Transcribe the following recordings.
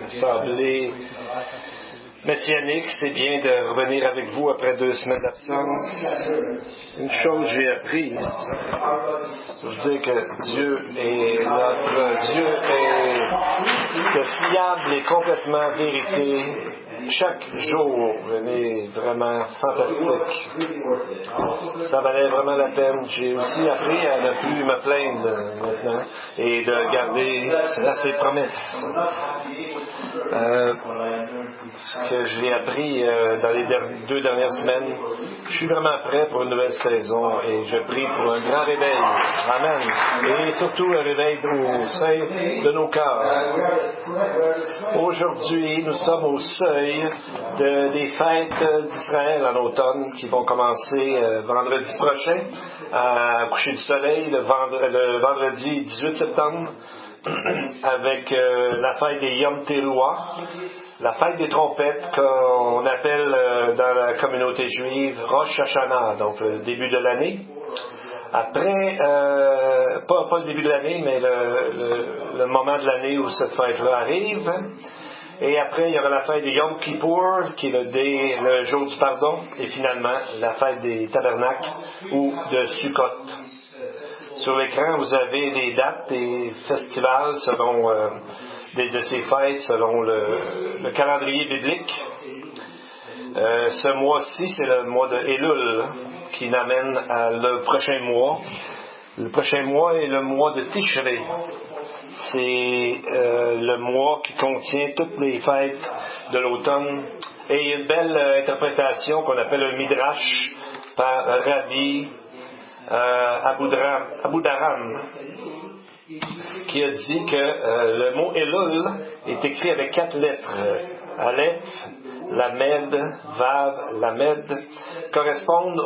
l'Assemblée messianique. C'est bien de revenir avec vous après 2 semaines d'absence. Une chose j'ai apprise, c'est de dire que notre Dieu est de fiable et complètement vérité. Chaque jour, il est vraiment fantastique. Ça valait vraiment la peine. J'ai aussi appris à ne plus me plaindre maintenant et de garder ses promesses. Ce que j'ai appris dans les 2 dernières semaines, je suis vraiment prêt pour une nouvelle saison et je prie pour un grand réveil. Amen. Et surtout un réveil au sein de nos cœurs. Aujourd'hui, nous sommes au seuil des fêtes d'Israël en automne qui vont commencer vendredi prochain à coucher du soleil, le vendredi 18 septembre. Avec la fête des Yom Teruah, la fête des trompettes qu'on appelle dans la communauté juive Rosh Hashanah, donc le début de l'année. Après, pas le début de l'année, mais le moment de l'année où cette fête-là arrive. Et après, il y aura la fête des Yom Kippur, qui est le jour du pardon, et finalement, la fête des tabernacles ou de Sukkot. Sur l'écran, vous avez les dates des festivals selon de ces fêtes selon le calendrier biblique. Ce mois-ci, c'est le mois de Elul qui n'amène à le prochain mois. Le prochain mois est le mois de Tishré. C'est le mois qui contient toutes les fêtes de l'automne. Et il y a une belle interprétation qu'on appelle un midrash par Rabbi Abu Daram, qui a dit que le mot Elul est écrit avec 4 lettres. Aleph, Lamed, Vav, Lamed, correspondent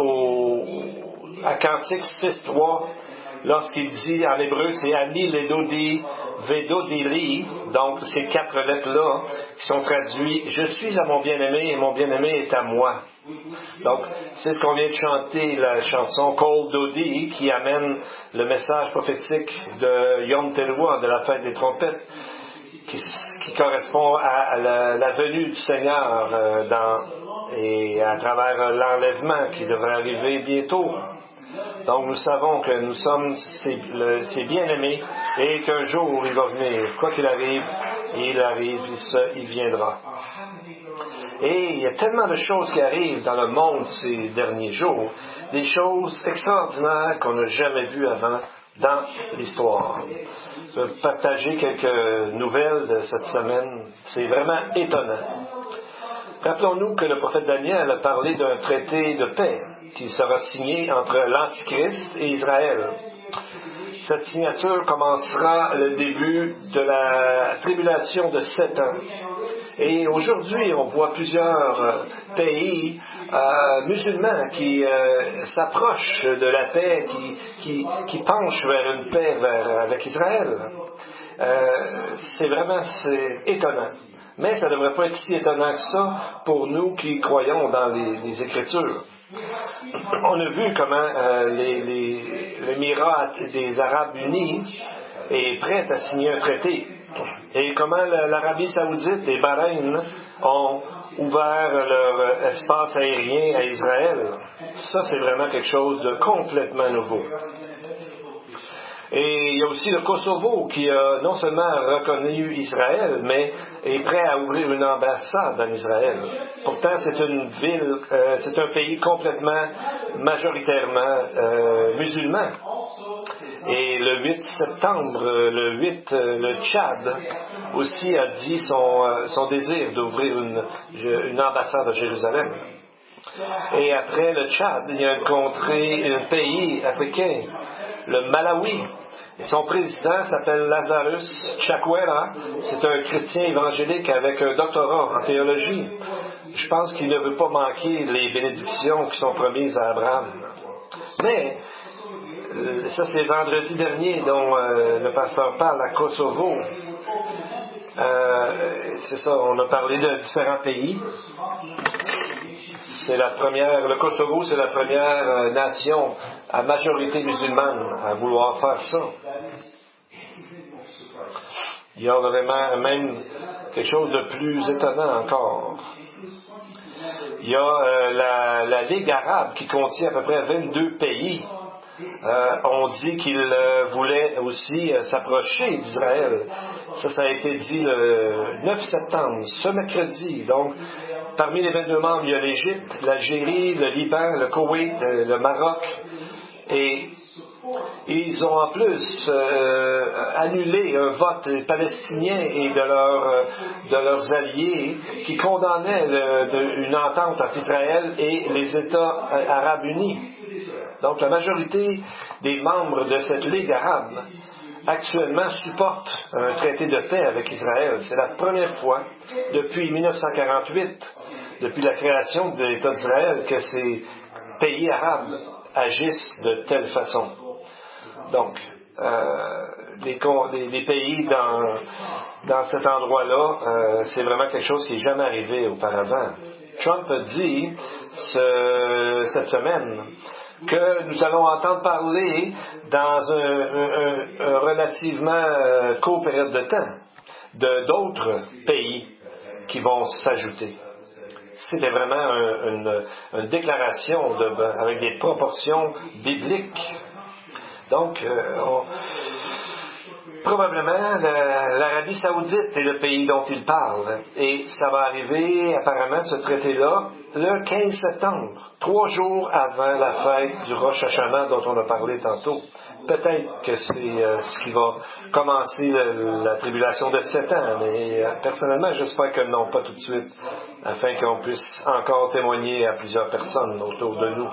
à Cantique 6.3, lorsqu'il dit en hébreu, c'est Ani Ledodi Vedodili, donc ces 4 lettres-là qui sont traduites, je suis à mon bien-aimé et mon bien-aimé est à moi. Donc, c'est ce qu'on vient de chanter, la chanson Kol Dodi, qui amène le message prophétique de Yom Teruah, de la fête des trompettes, qui correspond à la venue du Seigneur et à travers l'enlèvement qui devrait arriver bientôt. Donc, nous savons que nous sommes ses bien-aimés et qu'un jour, il va venir. Quoi qu'il arrive, il viendra. Et il y a tellement de choses qui arrivent dans le monde ces derniers jours, des choses extraordinaires qu'on n'a jamais vues avant dans l'histoire. Je vais partager quelques nouvelles de cette semaine. C'est vraiment étonnant. Rappelons-nous que le prophète Daniel a parlé d'un traité de paix qui sera signé entre l'Antichrist et Israël. Cette signature commencera le début de la tribulation de 7 ans. Et aujourd'hui, on voit plusieurs pays musulmans qui s'approchent de la paix, qui penchent vers une paix avec Israël. C'est étonnant. Mais ça ne devrait pas être si étonnant que ça pour nous qui croyons dans les Écritures. On a vu comment l'Émirat des Arabes Unis est prêt à signer un traité. Et comment l'Arabie Saoudite et Bahreïn ont ouvert leur espace aérien à Israël. Ça, c'est vraiment quelque chose de complètement nouveau. Et il y a aussi le Kosovo qui a non seulement reconnu Israël, mais est prêt à ouvrir une ambassade en Israël. Pourtant, c'est un pays complètement majoritairement musulman. Et le 8 septembre, le Tchad aussi a dit son désir d'ouvrir une ambassade à Jérusalem. Et après le Tchad, il y a un pays africain, le Malawi. Et son président s'appelle Lazarus Chakwera. C'est un chrétien évangélique avec un doctorat en théologie. Je pense qu'il ne veut pas manquer les bénédictions qui sont promises à Abraham. Mais ça, c'est vendredi dernier dont le pasteur parle à Kosovo. C'est ça, on a parlé de différents pays. Le Kosovo, c'est la première nation à majorité musulmane à vouloir faire ça. Il y a vraiment même quelque chose de plus étonnant encore. Il y a la Ligue arabe qui contient à peu près 22 pays. On dit qu'ils voulaient aussi s'approcher d'Israël. Ça a été dit le 9 septembre, ce mercredi. Donc, parmi les 22 membres, il y a l'Égypte, l'Algérie, le Liban, le Koweït, le Maroc. Et ils ont en plus annulé un vote palestinien et de leurs alliés qui condamnaient une entente entre Israël et les États arabes unis. Donc la majorité des membres de cette Ligue arabe actuellement supportent un traité de paix avec Israël. C'est la première fois depuis 1948, depuis la création de l'État d'Israël, que ces pays arabes agissent de telle façon. Donc, les pays dans cet endroit-là, c'est vraiment quelque chose qui n'est jamais arrivé auparavant. Trump a dit cette semaine que nous allons entendre parler dans un relativement court période de temps d'autres pays qui vont s'ajouter. C'était vraiment une déclaration avec des proportions bibliques. Donc, probablement, l'Arabie saoudite est le pays dont il parle. Et ça va arriver, apparemment, ce traité-là, le 15 septembre, 3 jours avant la fête du Rosh Hashanah dont on a parlé tantôt. Peut-être que c'est ce qui va commencer la tribulation de 7 ans, mais personnellement, j'espère que non, pas tout de suite, afin qu'on puisse encore témoigner à plusieurs personnes autour de nous.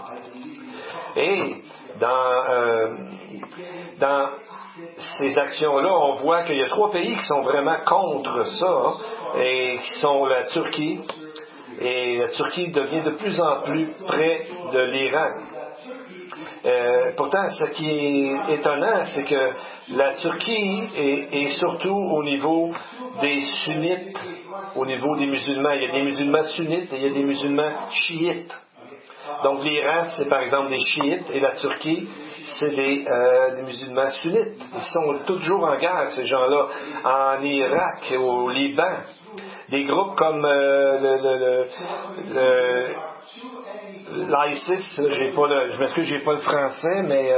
Et dans ces actions-là, on voit qu'il y a 3 pays qui sont vraiment contre ça, et qui sont la Turquie, et la Turquie devient de plus en plus près de l'Iran. Pourtant, ce qui est étonnant, c'est que la Turquie est surtout au niveau des sunnites, au niveau des musulmans. Il y a des musulmans sunnites et il y a des musulmans chiites. Donc l'Iran, c'est par exemple des chiites, et la Turquie, c'est des musulmans sunnites. Ils sont toujours en guerre, ces gens-là, en Irak, au Liban. Des groupes comme l'ISIS, je m'excuse, j'ai pas le français, mais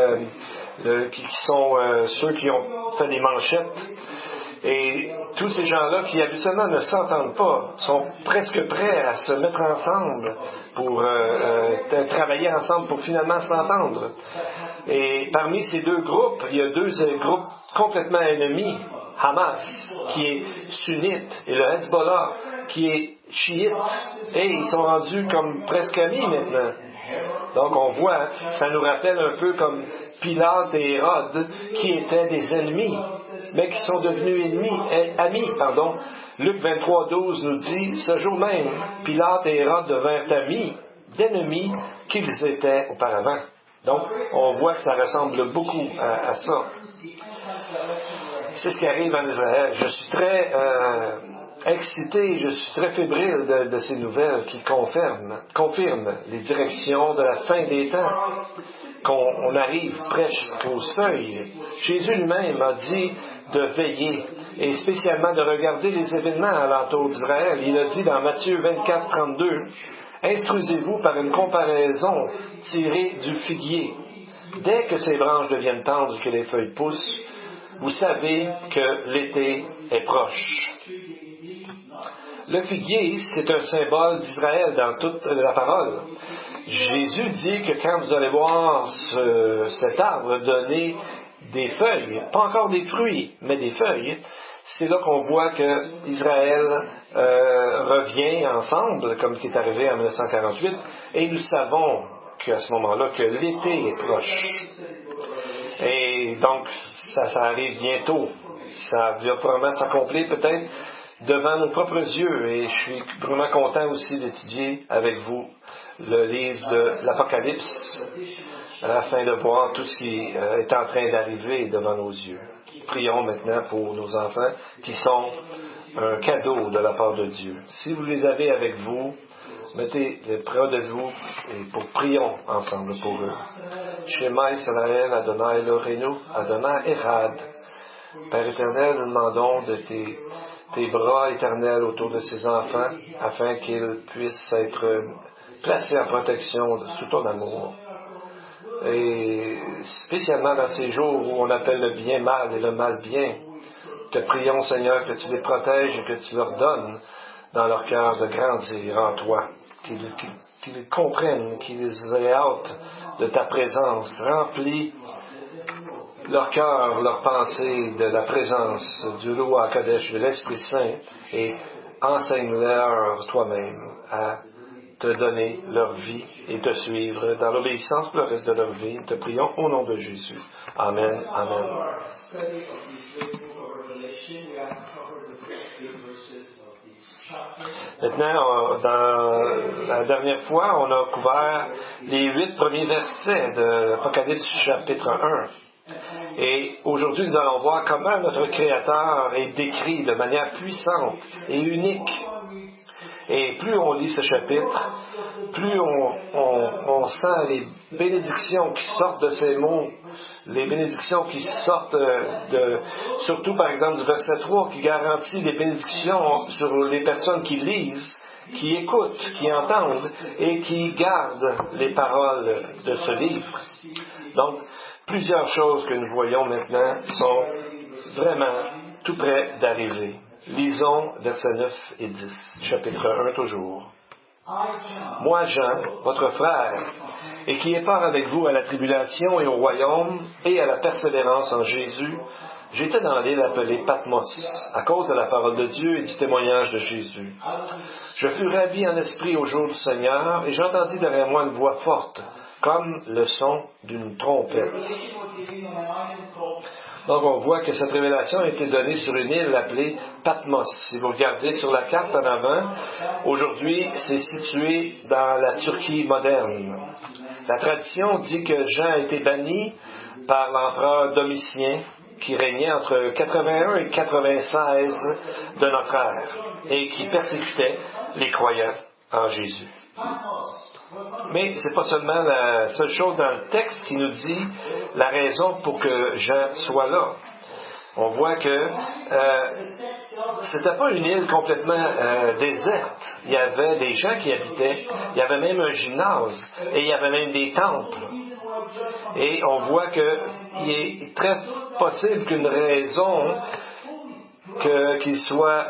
qui sont ceux qui ont fait des manchettes. Et tous ces gens-là qui habituellement ne s'entendent pas sont presque prêts à se mettre ensemble pour travailler ensemble pour finalement s'entendre. Et parmi ces 2 groupes, il y a 2 groupes complètement ennemis. Hamas, qui est sunnite, et le Hezbollah, qui est chiite. Et ils sont rendus comme presque amis maintenant. Donc on voit, ça nous rappelle un peu comme Pilate et Hérode, qui étaient des ennemis, mais qui sont devenus amis. Luc 23:12 nous dit, ce jour même, Pilate et Hérode devinrent amis d'ennemis qu'ils étaient auparavant. Donc, on voit que ça ressemble beaucoup à ça. C'est ce qui arrive en Israël. Je suis très excité, je suis très fébrile de ces nouvelles qui confirment les directions de la fin des temps, qu'on arrive presque au seuil. Jésus lui-même a dit de veiller, et spécialement de regarder les événements alentour d'Israël. Il a dit dans Matthieu 24:32, « Instruisez-vous par une comparaison tirée du figuier. Dès que ses branches deviennent tendres et que les feuilles poussent, vous savez que l'été est proche. » Le figuier, c'est un symbole d'Israël dans toute la parole. Jésus dit que quand vous allez voir cet arbre donner des feuilles, pas encore des fruits, mais des feuilles, c'est là qu'on voit que Israël revient ensemble, comme qui est arrivé en 1948, et nous savons qu'à ce moment-là, que l'été est proche. Et donc, ça arrive bientôt. Ça va probablement s'accomplir peut-être devant nos propres yeux. Et je suis vraiment content aussi d'étudier avec vous le livre de l'Apocalypse, afin de voir tout ce qui est en train d'arriver devant nos yeux. Prions maintenant pour nos enfants qui sont un cadeau de la part de Dieu. Si vous les avez avec vous, mettez-les près de vous et prions ensemble pour eux. Shema Israël, Adonai Eloheinu, Adonai Echad. Père éternel, nous demandons de tes tes bras éternels autour de ces enfants, afin qu'ils puissent être placés en protection sous ton amour. Et spécialement dans ces jours où on appelle le bien mal et le mal bien, te prions, Seigneur, que tu les protèges et que tu leur donnes dans leur cœur de grandir en toi, qu'ils comprennent, qu'ils aient hâte de ta présence. Remplis leur cœur, leur pensée de la présence du Ruach HaKodesh, de l'Esprit Saint, et enseigne-leur toi-même à te donner leur vie et te suivre dans l'obéissance pour le reste de leur vie. Nous te prions au nom de Jésus. Amen. Amen. Maintenant, dans la dernière fois, on a couvert les 8 premiers versets de l'Apocalypse chapitre 1. Et aujourd'hui, nous allons voir comment notre Créateur est décrit de manière puissante et unique. Et plus on lit ce chapitre, plus on sent les bénédictions qui sortent de ces mots, les bénédictions qui sortent surtout par exemple du verset 3, qui garantit les bénédictions sur les personnes qui lisent, qui écoutent, qui entendent et qui gardent les paroles de ce livre. Donc, plusieurs choses que nous voyons maintenant sont vraiment tout près d'arriver. Lisons versets 9 et 10, chapitre 1 toujours. Moi, Jean, votre frère, et qui est part avec vous à la tribulation et au royaume et à la persévérance en Jésus, j'étais dans l'île appelée Patmos, à cause de la parole de Dieu et du témoignage de Jésus. Je fus ravi en esprit au jour du Seigneur, et j'entendis derrière moi une voix forte, comme le son d'une trompette. Donc, on voit que cette révélation a été donnée sur une île appelée Patmos. Si vous regardez sur la carte en avant, aujourd'hui, c'est situé dans la Turquie moderne. La tradition dit que Jean a été banni par l'empereur Domitien, qui régnait entre 81 et 96 de notre ère, et qui persécutait les croyants en Jésus. Mais c'est pas seulement la seule chose dans le texte qui nous dit la raison pour que Jean soit là. On voit que c'était pas une île complètement déserte. Il y avait des gens qui habitaient, il y avait même un gymnase, et il y avait même des temples. Et on voit qu'il est très possible qu'une raison qu'il soit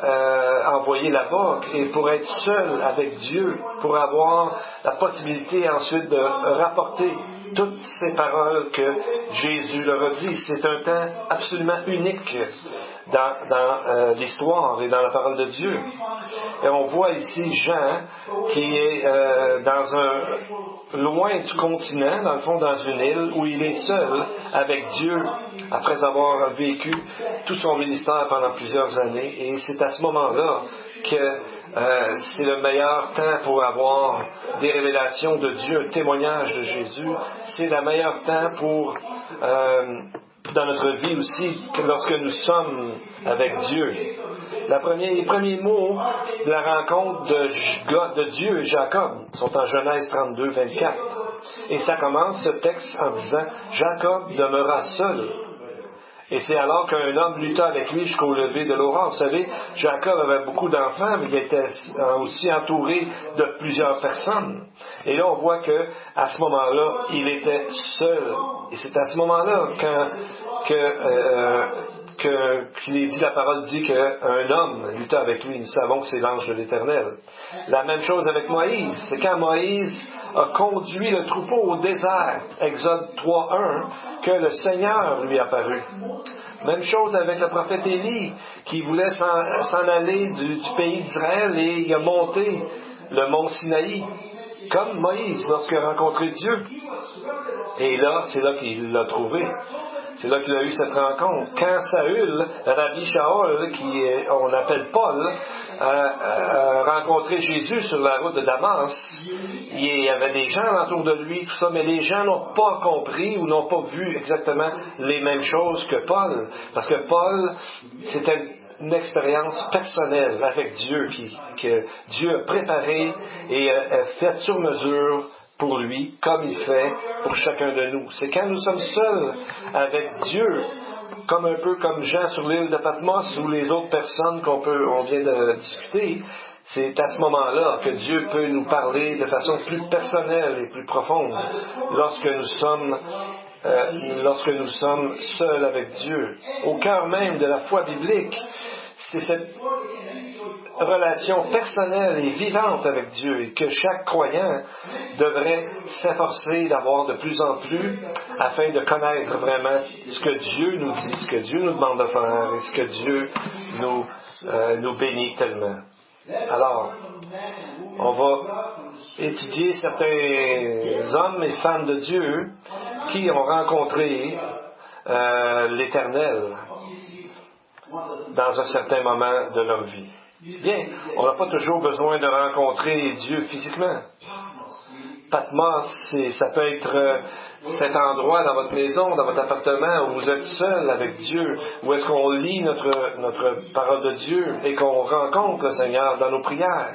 envoyé là-bas et pour être seul avec Dieu, pour avoir la possibilité ensuite de rapporter toutes ces paroles que Jésus leur a dit. C'est un temps absolument unique dans l'histoire et dans la parole de Dieu. Et on voit ici Jean qui est loin du continent, dans le fond dans une île où il est seul avec Dieu après avoir vécu tout son ministère pendant plusieurs années. Et c'est à ce moment-là que c'est le meilleur temps pour avoir des révélations de Dieu, un témoignage de Jésus. C'est le meilleur temps pour dans notre vie aussi, lorsque nous sommes avec Dieu. Les premiers mots de la rencontre de Dieu et Jacob sont en Genèse 32, 24. Et ça commence ce texte en disant « Jacob demeura seul ». Et c'est alors qu'un homme lutta avec lui jusqu'au lever de l'aurore. Vous savez, Jacob avait beaucoup d'enfants, mais il était aussi entouré de plusieurs personnes. Et là, on voit que à ce moment-là, il était seul. Et c'est à ce moment-là qu'il est dit, la parole dit qu'un homme lutta avec lui. Nous savons que c'est l'ange de l'Éternel. La même chose avec Moïse. C'est quand Moïse a conduit le troupeau au désert, Exode 3.1, que le Seigneur lui apparut. Même chose avec le prophète Élie, qui voulait s'en aller du pays d'Israël et il a monté le mont Sinaï, comme Moïse lorsqu'il a rencontré Dieu. Et là, c'est là qu'il l'a trouvé. C'est là qu'il a eu cette rencontre. Quand Saül, Rabbi Shaol, on appelle Paul, a rencontré Jésus sur la route de Damas, il y avait des gens autour de lui, tout ça, mais les gens n'ont pas compris ou n'ont pas vu exactement les mêmes choses que Paul. Parce que Paul, c'était une expérience personnelle avec Dieu que Dieu a préparée et a faite sur mesure pour lui comme il fait pour chacun de nous. C'est quand nous sommes seuls avec Dieu, comme un peu comme Jean sur l'île de Patmos ou les autres personnes qu'on vient de discuter, c'est à ce moment-là que Dieu peut nous parler de façon plus personnelle et plus profonde lorsque nous sommes seuls avec Dieu. Au cœur même de la foi biblique, c'est cette relation personnelle et vivante avec Dieu et que chaque croyant devrait s'efforcer d'avoir de plus en plus afin de connaître vraiment ce que Dieu nous dit, ce que Dieu nous demande de faire et ce que Dieu nous bénit tellement. Alors, on va étudier certains hommes et femmes de Dieu qui ont rencontré l'Éternel dans un certain moment de leur vie. Bien, on n'a pas toujours besoin de rencontrer Dieu physiquement. Patmos, ça peut être cet endroit dans votre maison, dans votre appartement où vous êtes seul avec Dieu, où est-ce qu'on lit notre parole de Dieu et qu'on rencontre le Seigneur dans nos prières.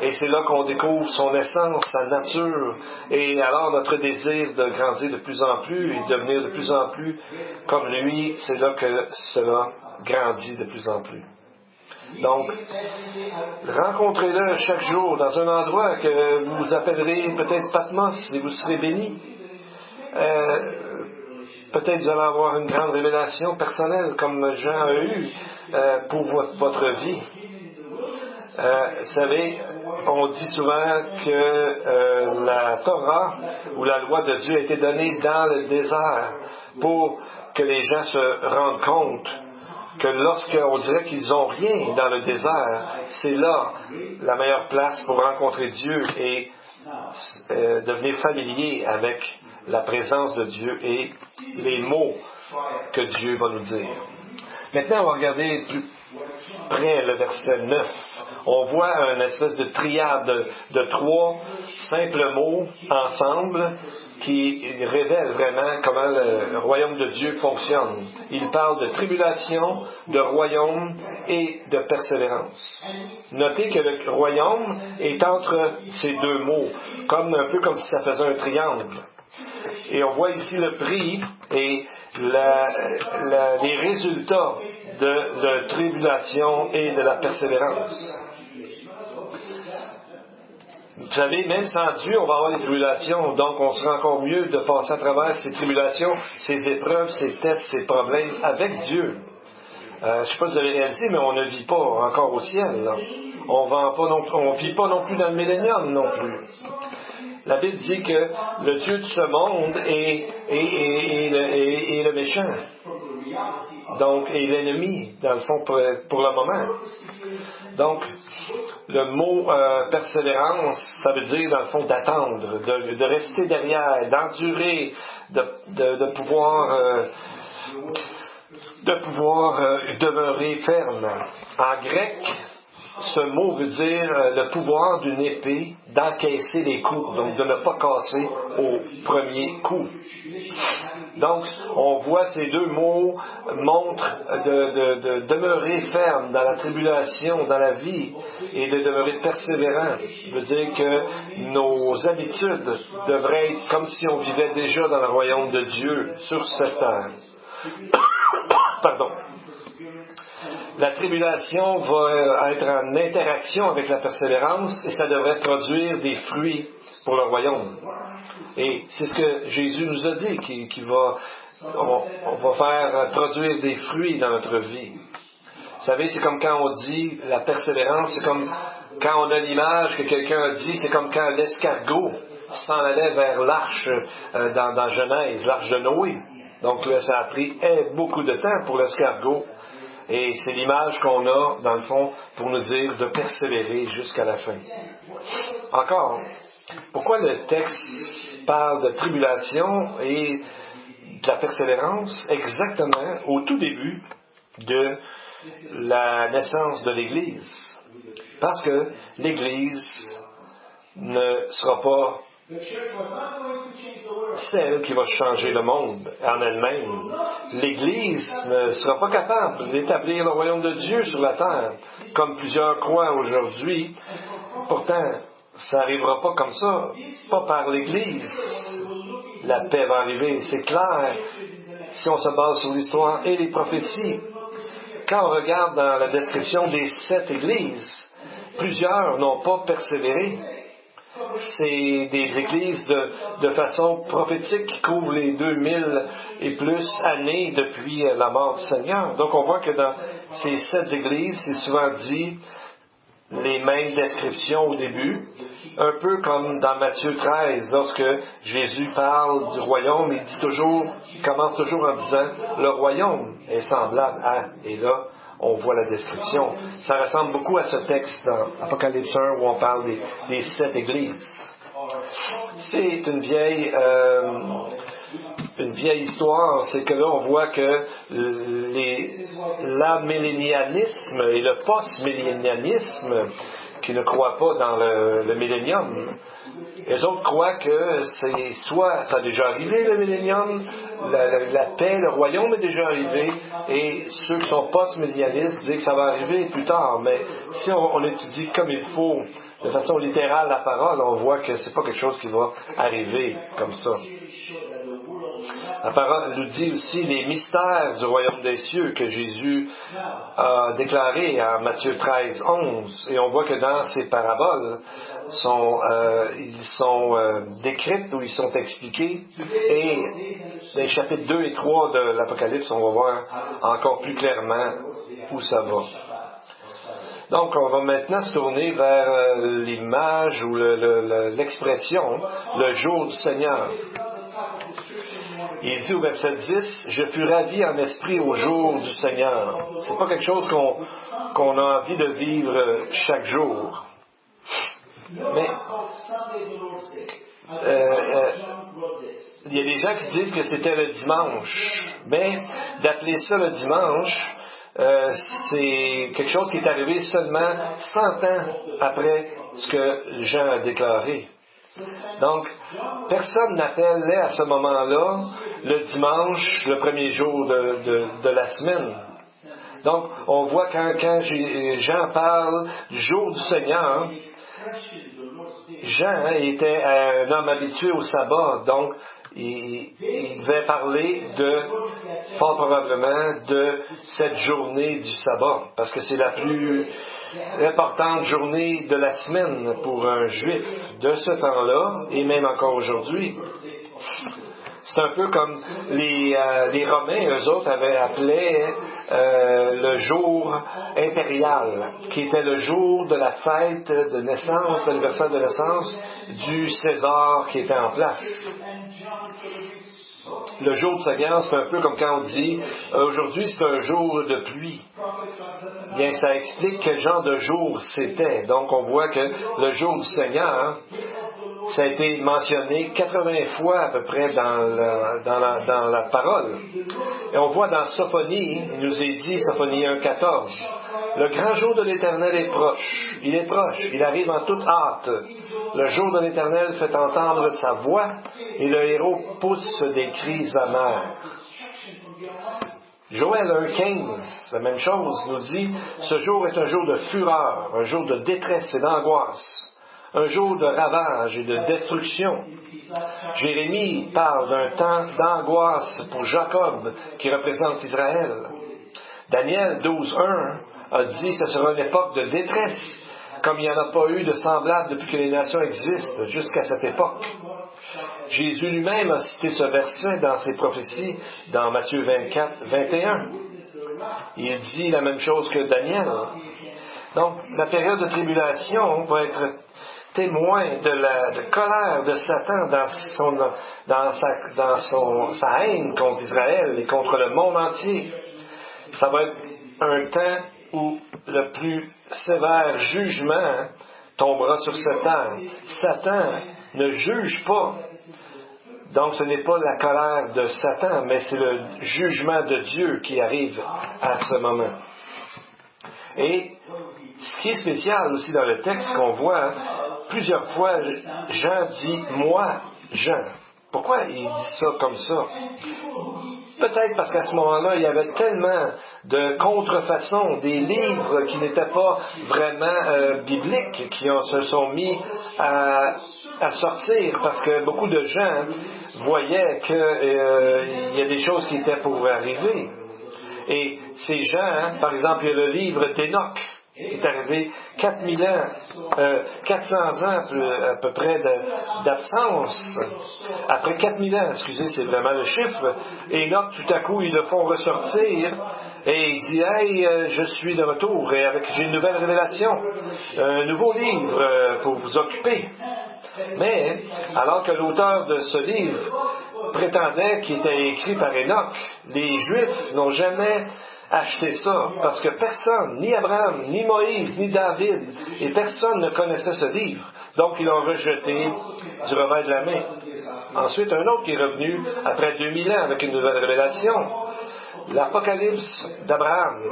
Et c'est là qu'on découvre son essence, sa nature, et alors notre désir de grandir de plus en plus et devenir de plus en plus comme lui, c'est là que cela grandit de plus en plus. Donc, rencontrez-le chaque jour dans un endroit que vous appellerez peut-être Patmos et vous serez bénis. Peut-être vous allez avoir une grande révélation personnelle comme Jean a eu pour votre vie. Vous savez, on dit souvent que la Torah ou la loi de Dieu a été donnée dans le désert pour que les gens se rendent compte que lorsqu'on dirait qu'ils n'ont rien dans le désert, c'est là la meilleure place pour rencontrer Dieu et devenir familier avec la présence de Dieu et les mots que Dieu va nous dire. Maintenant, on va regarder plus près le verset 9. On voit une espèce de triade de 3 simples mots ensemble qui révèlent vraiment comment le royaume de Dieu fonctionne. Il parle de tribulation, de royaume et de persévérance. Notez que le royaume est entre ces deux mots, un peu comme si ça faisait un triangle. Et on voit ici le prix et les résultats de la tribulation et de la persévérance. Vous savez, même sans Dieu, on va avoir des tribulations, donc on sera encore mieux de passer à travers ces tribulations, ces épreuves, ces tests, ces problèmes avec Dieu. Je ne sais pas si vous avez réalisé, mais on ne vit pas encore au ciel. Là. On ne vit pas non plus dans le millénium non plus. La Bible dit que le Dieu de ce monde est le méchant. Donc, et l'ennemi, dans le fond, pour le moment. Donc, le mot persévérance, ça veut dire, dans le fond, d'attendre, de rester derrière, d'endurer, de pouvoir demeurer ferme. En grec, ce mot veut dire le pouvoir d'une épée d'encaisser les coups, donc de ne pas casser au premier coup. Donc, on voit ces deux mots montrent de demeurer ferme dans la tribulation, dans la vie, et de demeurer persévérant. Ça veut dire que nos habitudes devraient être comme si on vivait déjà dans le royaume de Dieu sur cette terre. Pardon. La tribulation va être en interaction avec la persévérance et ça devrait produire des fruits pour le royaume. Et c'est ce que Jésus nous a dit, on va faire produire des fruits dans notre vie. Vous savez, c'est comme quand on dit la persévérance, c'est comme quand on a l'image que quelqu'un a dit, c'est comme quand l'escargot s'en allait vers l'arche dans Genèse, l'arche de Noé. Donc là, ça a pris beaucoup de temps pour l'escargot. Et c'est l'image qu'on a, dans le fond, pour nous dire de persévérer jusqu'à la fin. Encore, pourquoi le texte parle de tribulation et de la persévérance exactement au tout début de la naissance de l'Église? Parce que l'Église ne sera pas celle qui va changer le monde en elle-même. L'Église ne sera pas capable d'établir le royaume de Dieu sur la terre, comme plusieurs croient aujourd'hui. Pourtant, ça n'arrivera pas comme ça, pas par l'Église. La paix va arriver, c'est clair, si on se base sur l'histoire et les prophéties. Quand on regarde dans la description des 7 églises, plusieurs n'ont pas persévéré. C'est des églises de façon prophétique qui couvrent les 2000 et plus années depuis la mort du Seigneur. Donc on voit que dans ces 7 églises, c'est souvent dit les mêmes descriptions au début, un peu comme dans Matthieu 13, lorsque Jésus parle du royaume, il commence toujours en disant « le royaume est semblable à », et là, on voit la description. Ça ressemble beaucoup à ce texte dans Apocalypse 1 où on parle des 7 églises. C'est une vieille histoire, c'est que là on voit que l'amillénialisme et le post-millénialisme qui ne croient pas dans le millénium, les autres croient que c'est soit ça a déjà arrivé le millénium, la paix, le royaume est déjà arrivé, et ceux qui sont post-millénialistes disent que ça va arriver plus tard. Mais si on étudie comme il faut, de façon littérale la parole, on voit que c'est pas quelque chose qui va arriver comme ça. La parole nous dit aussi les mystères du royaume des cieux que Jésus a déclaré en Matthieu 13, 11. Et on voit que dans ces paraboles, ils sont décrites ou ils sont expliqués. Et dans les chapitres 2 et 3 de l'Apocalypse, on va voir encore plus clairement où ça va. Donc, on va maintenant se tourner vers l'image ou l'expression « le jour du Seigneur ». Il dit au verset 10, « Je fus ravi en esprit au jour du Seigneur ». C'est pas quelque chose qu'on a envie de vivre chaque jour. Mais il y a des gens qui disent que c'était le dimanche. Mais d'appeler ça le dimanche, c'est quelque chose qui est arrivé seulement 100 ans après ce que Jean a déclaré. Donc, personne n'appelait à ce moment-là le dimanche le premier jour de la semaine. Donc, on voit quand Jean parle du jour du Seigneur, Jean était un homme habitué au sabbat, donc il devait parler fort probablement de cette journée du sabbat, parce que c'est la plus importante journée de la semaine pour un juif de ce temps-là, et même encore aujourd'hui. C'est un peu comme les Romains, eux autres, avaient appelé le jour impérial, qui était le jour de la fête de naissance, l'anniversaire de naissance du César qui était en place. Le jour du Seigneur, c'est un peu comme quand on dit aujourd'hui c'est un jour de pluie. Bien, ça explique quel genre de jour c'était. Donc, on voit que le jour du Seigneur, ça a été mentionné 80 fois à peu près dans la parole. Et on voit dans Sophonie, il nous est dit, Sophonie 1,14, le grand jour de l'Éternel est proche. Il est proche, il arrive en toute hâte. Le jour de l'Éternel fait entendre sa voix et le héros pousse des cris amers. Joël 1,15, la même chose, nous dit, ce jour est un jour de fureur, un jour de détresse et d'angoisse. Un jour de ravage et de destruction. Jérémie parle d'un temps d'angoisse pour Jacob, qui représente Israël. Daniel 12.1 a dit que ce sera une époque de détresse, comme il n'y en a pas eu de semblable depuis que les nations existent, jusqu'à cette époque. Jésus lui-même a cité ce verset dans ses prophéties, dans Matthieu 24, 21. Il dit la même chose que Daniel. Donc, la période de tribulation va être témoin de la colère de Satan dans sa haine contre Israël et contre le monde entier. Ça va être un temps où le plus sévère jugement tombera sur Satan. Satan ne juge pas. Donc ce n'est pas la colère de Satan, mais c'est le jugement de Dieu qui arrive à ce moment. Et ce qui est spécial aussi dans le texte qu'on voit, plusieurs fois, Jean dit « moi, Jean ». Pourquoi il dit ça comme ça? Peut-être parce qu'à ce moment-là, il y avait tellement de contrefaçons, des livres qui n'étaient pas vraiment bibliques, qui se sont mis à sortir, parce que beaucoup de gens voyaient qu'il y a des choses qui étaient pour arriver. Et ces gens, par exemple, il y a le livre d'Enoch, qui est arrivé 400 ans à peu près d'absence. Après 4000 ans, excusez, c'est vraiment le chiffre. Enoch, tout à coup, ils le font ressortir et il dit « Hey, je suis de retour et j'ai une nouvelle révélation, un nouveau livre pour vous occuper. » Mais, alors que l'auteur de ce livre prétendait qu'il était écrit par Enoch, les Juifs n'ont jamais acheté ça, parce que personne, ni Abraham, ni Moïse, ni David, et personne ne connaissait ce livre. Donc, ils l'ont rejeté du revers de la main. Ensuite, un autre qui est revenu après 2000 ans avec une nouvelle révélation. L'Apocalypse d'Abraham.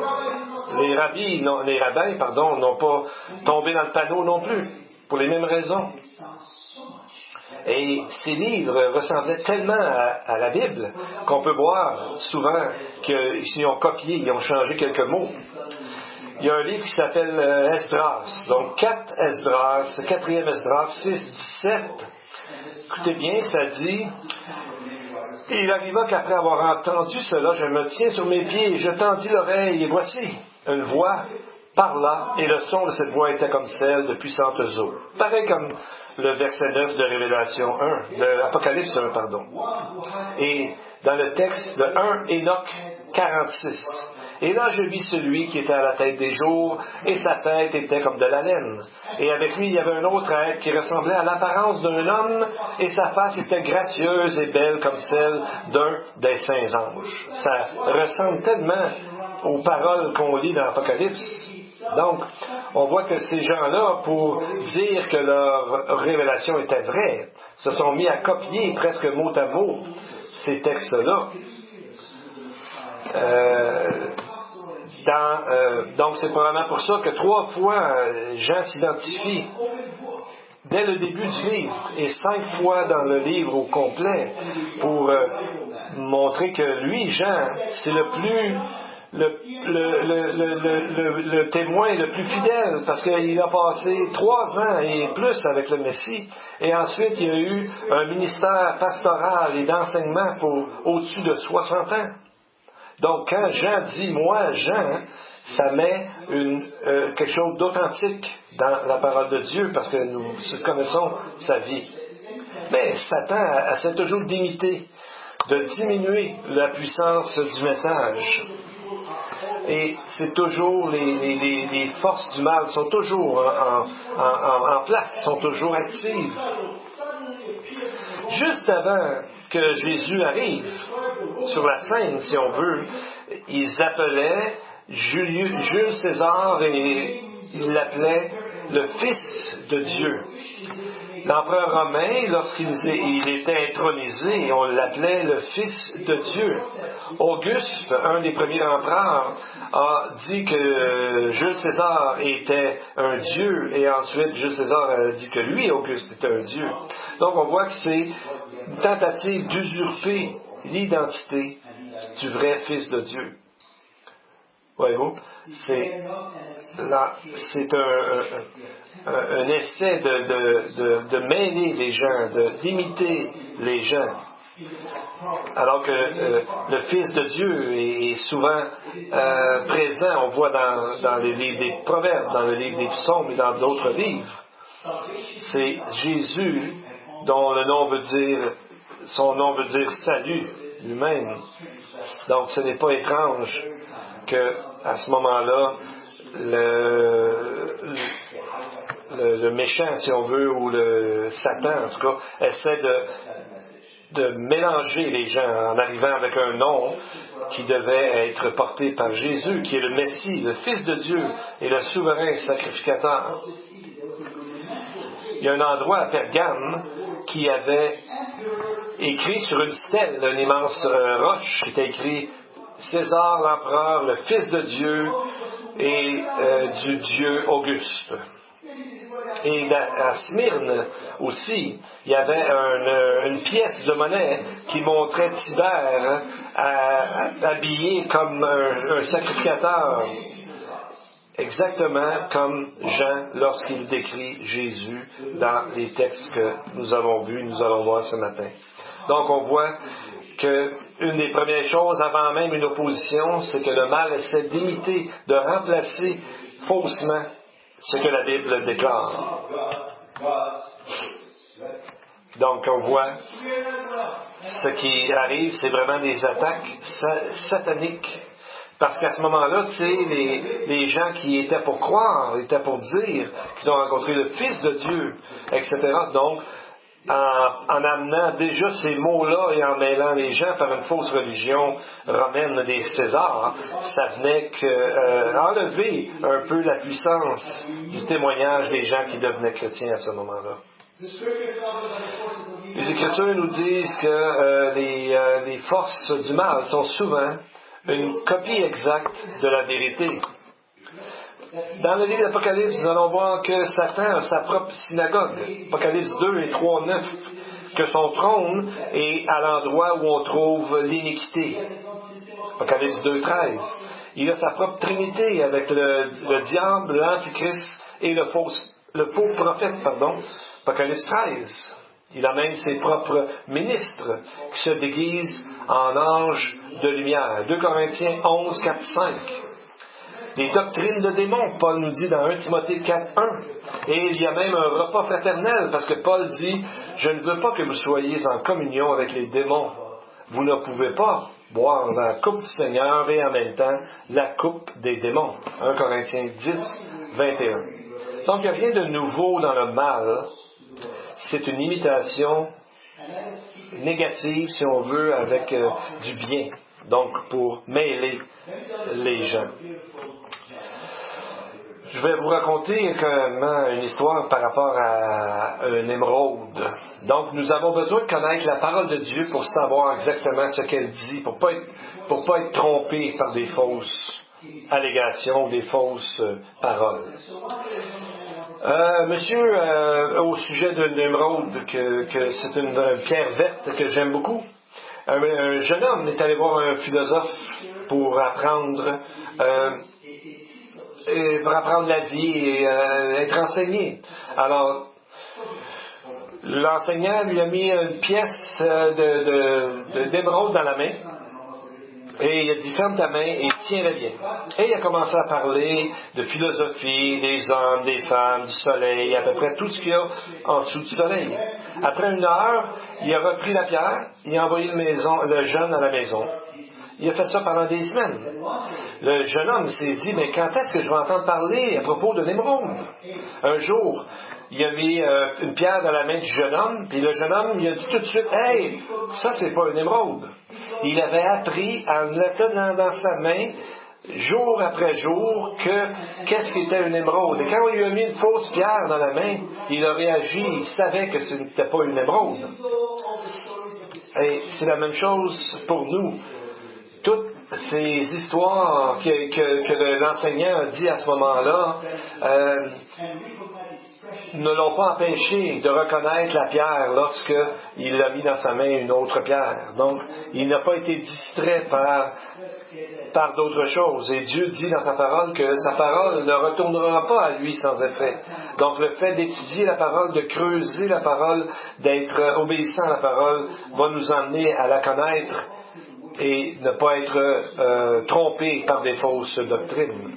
Les rabbins, n'ont pas tombé dans le panneau non plus, pour les mêmes raisons. Et ces livres ressemblaient tellement à la Bible qu'on peut voir souvent qu'ils ont copié, ils ont changé quelques mots. Il y a un livre qui s'appelle Esdras, donc 4 Esdras, 4e Esdras, 6, 17. Écoutez bien, ça dit « Et il arriva qu'après avoir entendu cela, je me tiens sur mes pieds et je tendis l'oreille, et voici, une voix parla, et le son de cette voix était comme celle de puissantes eaux. » Pareil comme le verset 9 de Révélation 1, de Apocalypse 1, pardon. Et dans le texte de 1 Enoch 46. Et là, je vis celui qui était à la tête des jours, et sa tête était comme de la laine. Et avec lui, il y avait un autre être qui ressemblait à l'apparence d'un homme, et sa face était gracieuse et belle comme celle d'un des saints anges. Ça ressemble tellement aux paroles qu'on lit dans l'Apocalypse. Donc, on voit que ces gens-là, pour dire que leur révélation était vraie, se sont mis à copier presque mot à mot ces textes-là. Donc, c'est probablement pour ça que 3 fois, Jean s'identifie dès le début du livre et 5 fois dans le livre au complet pour montrer que lui, Jean, c'est le témoin le plus fidèle, parce qu'il a passé 3 ans et plus avec le Messie, et ensuite il y a eu un ministère pastoral et d'enseignement pour au-dessus de 60 ans. Donc quand Jean dit « moi, Jean », ça met quelque chose d'authentique dans la parole de Dieu, parce que nous connaissons sa vie. Mais Satan essaie toujours d'imiter, de diminuer la puissance du message. Et c'est toujours les forces du mal sont toujours en place, sont toujours actives. Juste avant que Jésus arrive sur la scène, si on veut, ils appelaient Jules César et ils l'appelaient le Fils de Dieu. L'empereur romain, lorsqu'il était intronisé, on l'appelait le Fils de Dieu. Auguste, un des premiers empereurs, a dit que Jules César était un dieu, et ensuite Jules César a dit que lui, Auguste, était un dieu. Donc on voit que c'est une tentative d'usurper l'identité du vrai Fils de Dieu. Voyez-vous, c'est un essai de mêler les gens, d'imiter les gens. Alors que le Fils de Dieu est souvent présent, on voit dans les livres des Proverbes, dans le livre des Psaumes et dans d'autres livres. C'est Jésus dont son nom veut dire salut lui-même. Donc ce n'est pas étrange qu'à ce moment-là, le méchant, si on veut, ou le Satan, en tout cas, essaie de mélanger les gens en arrivant avec un nom qui devait être porté par Jésus, qui est le Messie, le Fils de Dieu et le souverain sacrificateur. Il y a un endroit à Pergame qui avait écrit sur une stèle, une immense roche, qui était écrit César l'empereur, le Fils de Dieu et du Dieu Auguste. Et à Smyrne aussi, il y avait une pièce de monnaie qui montrait Tibère habillé comme un sacrificateur, exactement comme Jean lorsqu'il décrit Jésus dans les textes que nous avons vus, nous allons voir ce matin. Donc on voit qu'une des premières choses, avant même une opposition, c'est que le mal essaie d'imiter, de remplacer faussement ce que la Bible déclare. Donc on voit ce qui arrive, c'est vraiment des attaques sataniques. Parce qu'à ce moment-là, tu sais, les gens qui étaient pour croire, étaient pour dire qu'ils ont rencontré le Fils de Dieu, etc. Donc, en amenant déjà ces mots-là et en mêlant les gens par une fausse religion romaine des Césars, ça venait enlever un peu la puissance du témoignage des gens qui devenaient chrétiens à ce moment-là. Les Écritures nous disent que les forces du mal sont souvent une copie exacte de la vérité. Dans le livre d'Apocalypse, nous allons voir que Satan a sa propre synagogue. Apocalypse 2 et 3, 9, que son trône est à l'endroit où on trouve l'iniquité. Apocalypse 2, 13. Il a sa propre trinité avec le diable, l'antichrist et le faux prophète, Apocalypse 13. Il a même ses propres ministres qui se déguisent en anges de lumière. 2 Corinthiens 11, 4, 5. Des doctrines de démons, Paul nous dit dans 1 Timothée 4, 1. Et il y a même un repas fraternel, parce que Paul dit, « Je ne veux pas que vous soyez en communion avec les démons. Vous ne pouvez pas boire la coupe du Seigneur et en même temps la coupe des démons. » 1 Corinthiens 10, 21. Donc il n'y a rien de nouveau dans le mal. C'est une imitation négative, si on veut, avec du bien. Donc, pour mêler les gens. Je vais vous raconter une histoire par rapport à un émeraude. Donc, nous avons besoin de connaître la parole de Dieu pour savoir exactement ce qu'elle dit, pour pas être trompé par des fausses allégations, des fausses paroles. Monsieur, au sujet de l'émeraude, que c'est une pierre verte que j'aime beaucoup, un jeune homme est allé voir un philosophe pour apprendre la vie et être enseigné. Alors, l'enseignant lui a mis une pièce d'émeraude dans la main. Et il a dit, ferme ta main et tiens-la bien. Et il a commencé à parler de philosophie, des hommes, des femmes, du soleil, à peu près tout ce qu'il y a en dessous du soleil. Après 1 heure, il a repris la pierre, il a envoyé le jeune à la maison. Il a fait ça pendant des semaines. Le jeune homme s'est dit, mais quand est-ce que je vais entendre parler à propos de l'émeraude? Un jour, il a mis une pierre dans la main du jeune homme, puis le jeune homme, il a dit tout de suite, « Hey, ça c'est pas une émeraude. » Il avait appris en le tenant dans sa main, jour après jour, qu'est-ce qu'était une émeraude. Et quand on lui a mis une fausse pierre dans la main, il a réagi, il savait que ce n'était pas une émeraude. Et c'est la même chose pour nous. Toutes ces histoires que l'enseignant a dit à ce moment-là ne l'ont pas empêché de reconnaître la pierre lorsqu'il a mis dans sa main une autre pierre. Donc, il n'a pas été distrait par d'autres choses. Et Dieu dit dans sa parole que sa parole ne retournera pas à lui sans effet. Donc, le fait d'étudier la parole, de creuser la parole, d'être obéissant à la parole, va nous emmener à la connaître et ne pas être trompé par des fausses doctrines.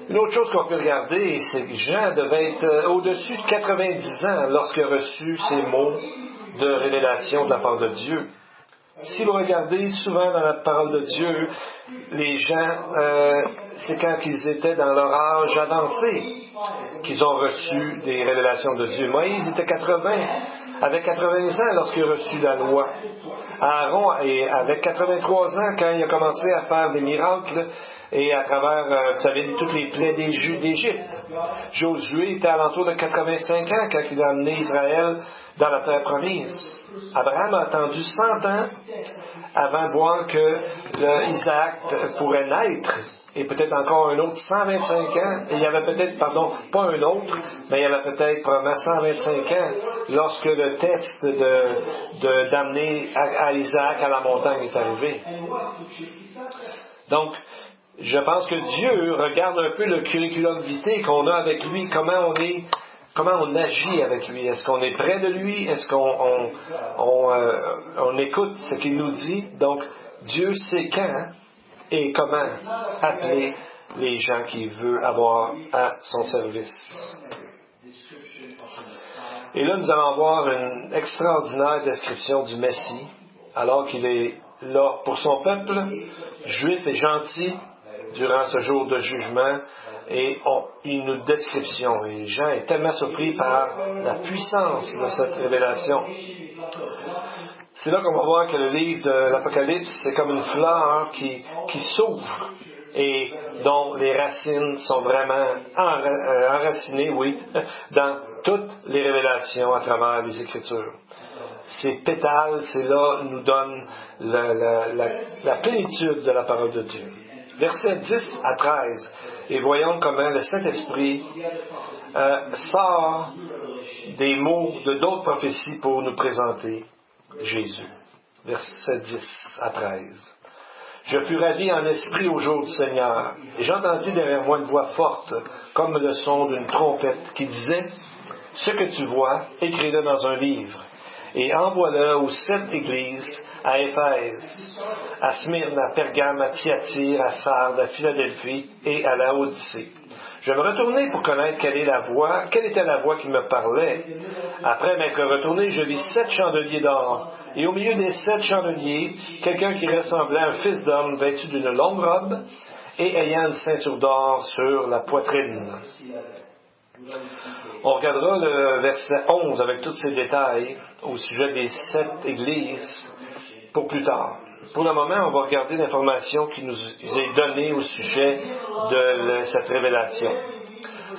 Une autre chose qu'on peut regarder, c'est que Jean devait être au-dessus de 90 ans lorsqu'il a reçu ces mots de révélation de la part de Dieu. Si vous regardez souvent dans la parole de Dieu, les gens, c'est quand ils étaient dans leur âge avancé qu'ils ont reçu des révélations de Dieu. Moïse était 80, avec 80 ans lorsqu'il a reçu la loi. Aaron, avec 83 ans, quand il a commencé à faire des miracles, et à travers, vous savez, toutes les plaies d'Égypte. Josué était à l'entour de 85 ans quand il a amené Israël dans la terre promise. Abraham a attendu 100 ans avant de voir que Isaac pourrait naître. et peut-être encore un autre 125 ans, et il y avait peut-être, pas un autre, mais il y avait peut-être probablement 125 ans lorsque le test d'amener à Isaac à la montagne est arrivé. Donc, je pense que Dieu regarde un peu le curriculum vitae qu'on a avec lui, comment on agit avec lui. Est-ce qu'on est près de lui? Est-ce qu'on écoute ce qu'il nous dit? Donc, Dieu sait quand et comment appeler les gens qu'il veut avoir à son service. Et là, nous allons voir une extraordinaire description du Messie, alors qu'il est là pour son peuple, juif et gentil, durant ce jour de jugement, et une description. Et Jean est tellement surpris par la puissance de cette révélation. C'est là qu'on va voir que le livre de l'Apocalypse, c'est comme une fleur qui s'ouvre et dont les racines sont vraiment enracinées, dans toutes les révélations à travers les Écritures. Ces pétales, c'est là, nous donnent la plénitude de la parole de Dieu. Versets 10 à 13. Et voyons comment le Saint-Esprit sort des mots de d'autres prophéties pour nous présenter Jésus. Versets 10 à 13. Je fus ravi en esprit au jour du Seigneur, et j'entendis derrière moi une voix forte, comme le son d'une trompette, qui disait, « Ce que tu vois, écris-le dans un livre, et envoie-le aux 7 églises, à Éphèse, à Smyrne, à Pergame, à Thyatire, à Sardes, à Philadelphie et à Laodicée. » Je me retournai pour connaître quelle était la voix qui me parlait. Après m'être retourné, je vis 7 chandeliers d'or, et au milieu des 7 chandeliers, quelqu'un qui ressemblait à un fils d'homme vêtu d'une longue robe et ayant une ceinture d'or sur la poitrine. On regardera le verset 11 avec tous ces détails au sujet des 7 églises pour plus tard. Pour le moment, on va regarder l'information qui nous est donnée au sujet de cette révélation.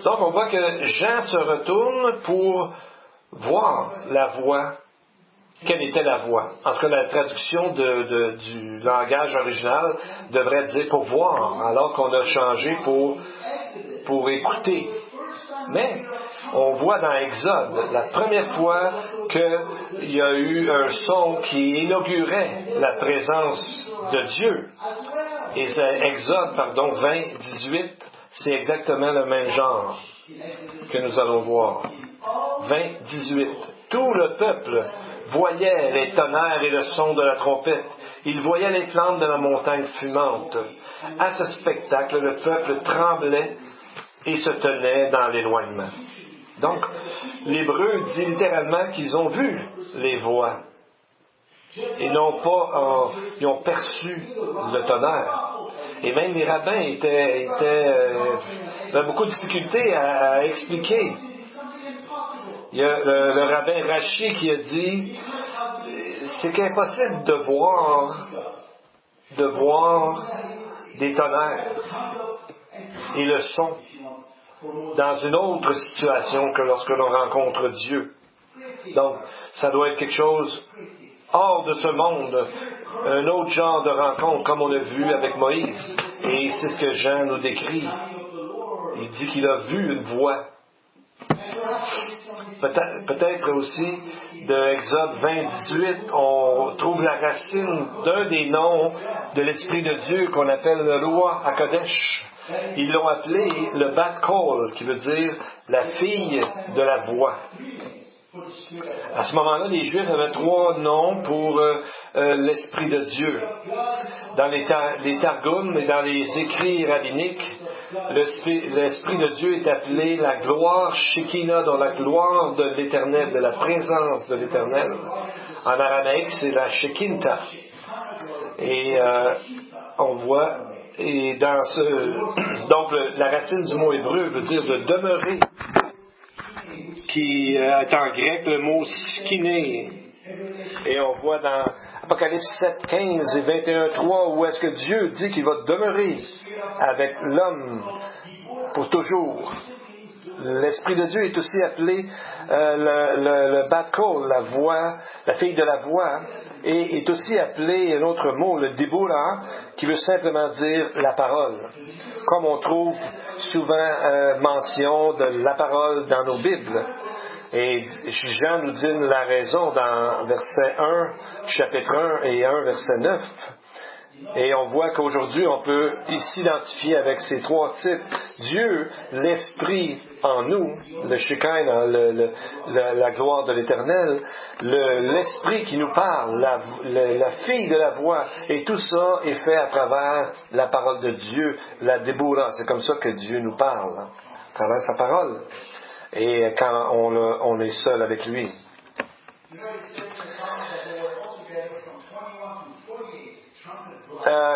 Donc, on voit que Jean se retourne pour voir la voix. Quelle était la voix? En tout cas, la traduction du langage original devrait dire pour voir, alors qu'on a changé pour écouter. Mais on voit dans Exode, la première fois qu'il y a eu un son qui inaugurait la présence de Dieu. Et c'est Exode, 20, 18, c'est exactement le même genre que nous allons voir. 20, 18. Tout le peuple voyait les tonnerres et le son de la trompette. Il voyait les flammes de la montagne fumante. À ce spectacle, le peuple tremblait et se tenait dans l'éloignement. Donc, l'Hébreu dit littéralement qu'ils ont vu les voix. Et non pas, ils ont perçu le tonnerre. Et même les rabbins avaient beaucoup de difficultés à expliquer. Il y a le rabbin Rashi qui a dit, c'est qu'impossible de voir des tonnerres et le son dans une autre situation que lorsque l'on rencontre Dieu. Donc, ça doit être quelque chose hors de ce monde, un autre genre de rencontre, comme on a vu avec Moïse. Et c'est ce que Jean nous décrit. Il dit qu'il a vu une voix. Peut-être aussi, de Exode 20, 18, on trouve la racine d'un des noms de l'Esprit de Dieu qu'on appelle le Roi HaKodesh. Ils l'ont appelé le Bat Kol, qui veut dire la fille de la voix. À ce moment-là, les Juifs avaient 3 noms pour l'Esprit de Dieu. Dans les Targums et dans les écrits rabbiniques, l'Esprit de Dieu est appelé la gloire Shekinah, dans la gloire de l'Éternel, de la présence de l'Éternel. En aramaïque, c'est la Shekinah. Et on voit, et dans donc la racine du mot hébreu veut dire de demeurer, qui est en grec le mot skiné. Et on voit dans Apocalypse 7, 15 et 21, 3, où est-ce que Dieu dit qu'il va demeurer avec l'homme pour toujours. L'Esprit de Dieu est aussi appelé le Bat Kol, la voix, la fille de la voix, et est aussi appelé un autre mot, le Dibura, qui veut simplement dire la parole. Comme on trouve souvent mention de la parole dans nos Bibles. Et Jean nous donne la raison dans verset 1, chapitre 1 et 1, verset 9. Et on voit qu'aujourd'hui, on peut s'identifier avec ces trois types. Dieu, l'Esprit en nous, le Shekinah, la gloire de l'Éternel, l'Esprit qui nous parle, la fille de la voix, et tout ça est fait à travers la parole de Dieu, la Déboura. C'est comme ça que Dieu nous parle, à travers sa parole. Et quand on est seul avec lui.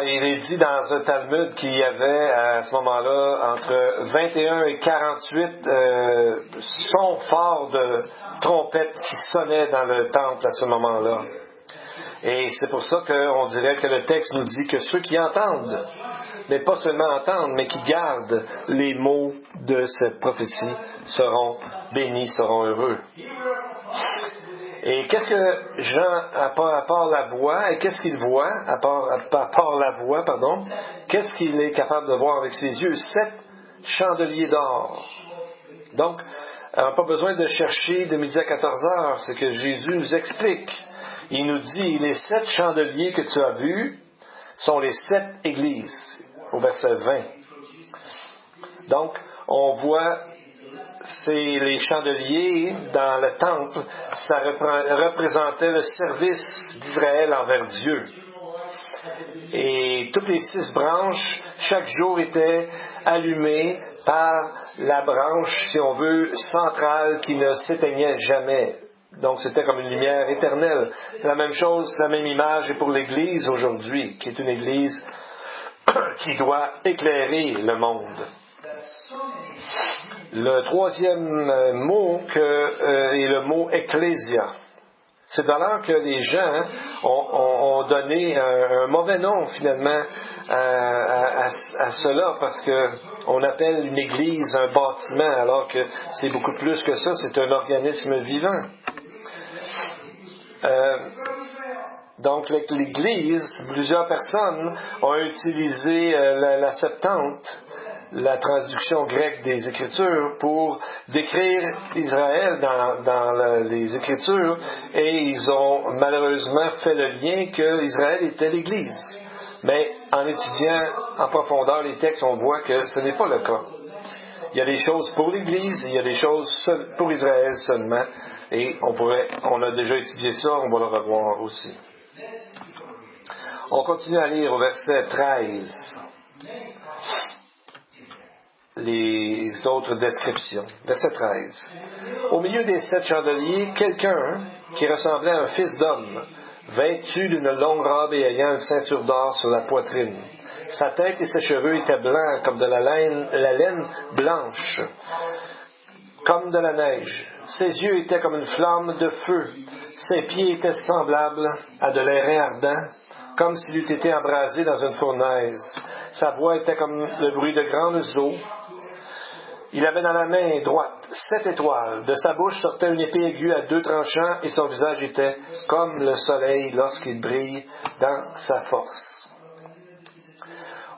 Il est dit dans un Talmud qu'il y avait à ce moment-là entre 21 et 48 sons forts de trompettes qui sonnaient dans le temple à ce moment-là. Et c'est pour ça qu'on dirait que le texte nous dit que ceux qui entendent, mais pas seulement entendent, mais qui gardent les mots de cette prophétie seront bénis, seront heureux. Et qu'est-ce que Jean, à part la voix, et qu'est-ce qu'il voit, à part la voix, qu'est-ce qu'il est capable de voir avec ses yeux? 7 chandeliers d'or. Donc, on n'a pas besoin de chercher de midi à 14 heures, c'est que Jésus nous explique. Il nous dit, les 7 chandeliers que tu as vus sont les 7 églises, au verset 20. Donc, on voit c'est les chandeliers dans le temple, ça représentait le service d'Israël envers Dieu. Et toutes les 6 branches, chaque jour étaient allumées par la branche, si on veut, centrale qui ne s'éteignait jamais. Donc c'était comme une lumière éternelle. La même chose, la même image est pour l'Église aujourd'hui, qui est une Église qui doit éclairer le monde. Le troisième mot est le mot ecclésia. C'est alors que les gens ont donné un mauvais nom finalement à cela parce qu'on appelle une église un bâtiment alors que c'est beaucoup plus que ça, c'est un organisme vivant. Donc l'Église, plusieurs personnes ont utilisé la Septante, la traduction grecque des Écritures, pour décrire Israël dans les Écritures, et ils ont malheureusement fait le lien que Israël était l'Église. Mais en étudiant en profondeur les textes, on voit que ce n'est pas le cas. Il y a des choses pour l'Église, il y a des choses pour Israël seulement, et on a déjà étudié ça, on va le revoir aussi. On continue à lire au verset 13. Les autres descriptions. Verset 13. Au milieu des 7 chandeliers, quelqu'un qui ressemblait à un fils d'homme, vêtu d'une longue robe et ayant une ceinture d'or sur la poitrine. Sa tête et ses cheveux étaient blancs comme de la laine blanche, comme de la neige. Ses yeux étaient comme une flamme de feu. Ses pieds étaient semblables à de l'airain ardent, comme s'il eût été embrasé dans une fournaise. Sa voix était comme le bruit de grandes eaux. Il avait dans la main droite 7 étoiles. De sa bouche sortait une épée aiguë à 2 tranchants et son visage était comme le soleil lorsqu'il brille dans sa force.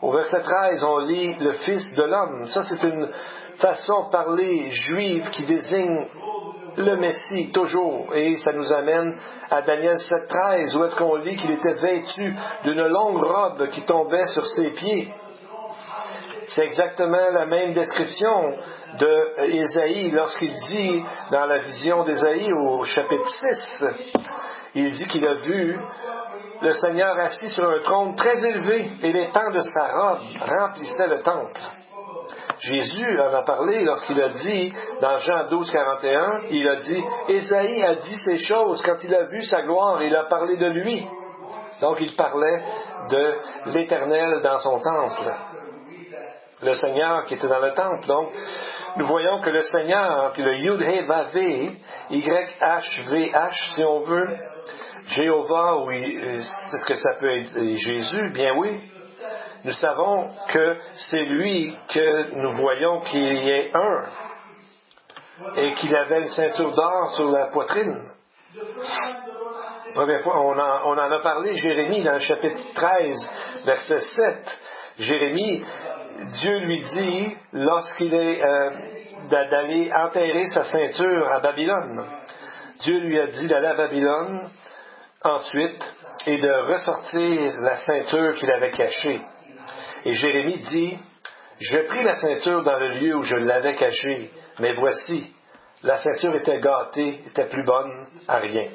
Au verset 13, on lit le Fils de l'homme. Ça, c'est une façon de parler juive qui désigne le Messie, toujours. Et ça nous amène à Daniel 7,13, où est-ce qu'on lit qu'il était vêtu d'une longue robe qui tombait sur ses pieds. C'est exactement la même description d'Ésaïe lorsqu'il dit, dans la vision d'Ésaïe au chapitre 6, il dit qu'il a vu le Seigneur assis sur un trône très élevé et les pans de sa robe remplissaient le temple. Jésus en a parlé lorsqu'il a dit, dans Jean 12, 41, il a dit, Ésaïe a dit ces choses quand il a vu sa gloire, il a parlé de lui. Donc il parlait de l'Éternel dans son temple. Le Seigneur qui était dans le temple. Donc, nous voyons que le Seigneur, le Yud-He-Vav-He, Y-H-V-H, si on veut, Jéhovah, oui, c'est ce que ça peut être Jésus, bien oui. Nous savons que c'est lui que nous voyons qu'il est un. et qu'il avait une ceinture d'or sur la poitrine. Première fois, on en a parlé, Jérémie, dans le chapitre 13, verset 7. Jérémie, Dieu lui dit, lorsqu'il est d'aller enterrer sa ceinture à Babylone, Dieu lui a dit d'aller à Babylone ensuite et de ressortir la ceinture qu'il avait cachée. Et Jérémie dit, je pris la ceinture dans le lieu où je l'avais cachée, mais voici, la ceinture était gâtée, était plus bonne à rien.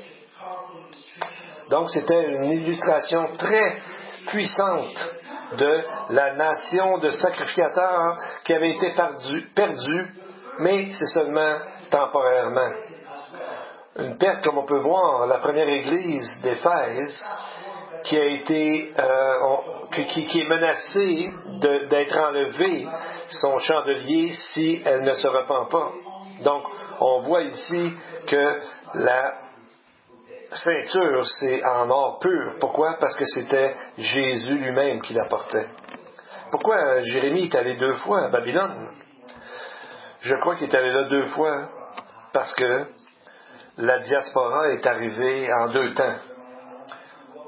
Donc c'était une illustration très puissante de la nation de sacrificateurs qui avait été perdue, mais c'est seulement temporairement. Une perte, comme on peut voir, la première église d'Éphèse, qui a été, qui est menacée d'être enlevée, son chandelier, si elle ne se repent pas. Donc, on voit ici que la ceinture, c'est en or pur. Pourquoi? Parce que c'était Jésus lui-même qui la portait. Pourquoi Jérémie est allé 2 fois à Babylone? Je crois qu'il est allé là 2 fois parce que la diaspora est arrivée en 2 temps.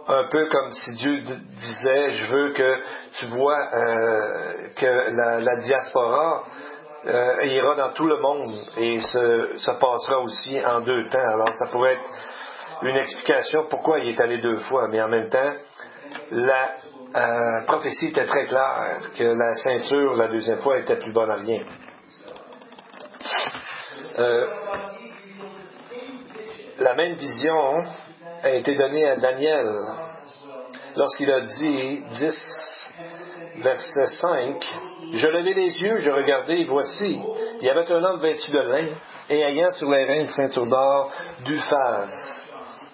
Un peu comme si Dieu disait, je veux que tu vois que la diaspora ira dans tout le monde et se passera aussi en 2 temps. Alors ça pourrait être une explication pourquoi il est allé 2 fois, mais en même temps, la prophétie était très claire, que la ceinture, la 2e fois, était plus bonne à rien. La même vision a été donnée à Daniel lorsqu'il a dit, 10, verset 5, « Je levai les yeux, je regardai, et voici, il y avait un homme vêtu de lin, et ayant sur les reins une ceinture d'or d'Uphaz. »